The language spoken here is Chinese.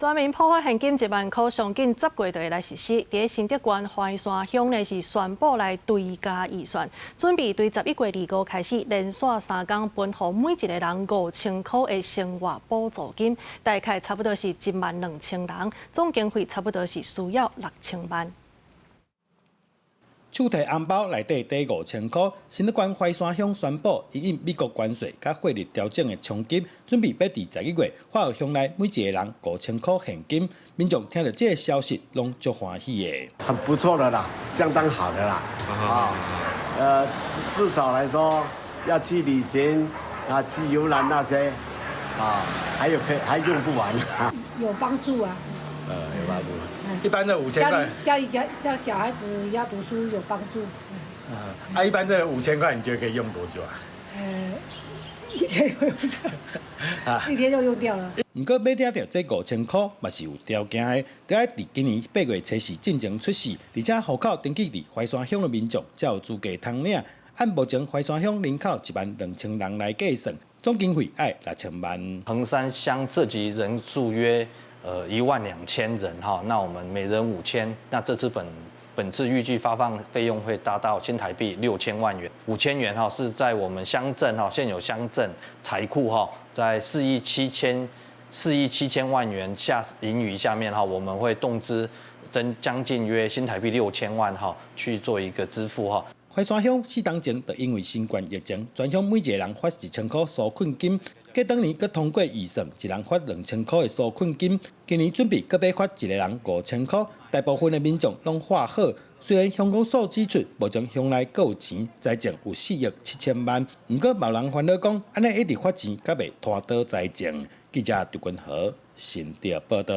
全面普发现金1万块，上紧10月就会来实施。伫新竹县华山乡呢是宣布来追加预算，准备对11月25开始连续3天分予每一个人5000块的生活补助金，大概差不多是12000人，总经费差不多是需要6000万。 手提红包内底第5000块，新竹县华山乡宣布，因应美国关税甲汇率调整的冲击，准备要伫11月发予乡内每一个人5000块现金。民众听到这个消息，拢足欢喜的。很不错的啦，相当好的啦。至少来说，要去旅行啊，去游览那些还用不完。有帮助啊。有帮助。 一般的5000块，家里教小孩子要读书有帮助。一般这5000块，你觉得可以用多久啊？一天就用掉，一天就用掉了。不过要领到这5000块，嘛是有条件的，得要伫今年8月初4进前出世，而且户口登记伫华山乡的民众才有资格通领。按目前华山乡人口12000人来计算，总经费要6000万。衡山乡涉及人数约12000人哈，那我们每人5000，那这次本次预计发放费用会达到新台币6000万元，5000元哈是在我们乡镇哈现有乡镇财库哈在4亿7千万元盈余下面哈，我们会动资将近约新台币6000万哈去做一个支付哈。 华山乡4天前，就因为新冠疫情，全乡每一个人发1000块纾困金。过当年，佮通过预算，一人发2000块的纾困金。今年准备佮要发一个人5000块，大部分的民众拢发好。虽然香港数指出，目前乡内佮有钱，财政有4亿7000万，不过某人烦恼讲，安尼一直发钱，佮袂拖倒财政。记者杜君和新竹报道。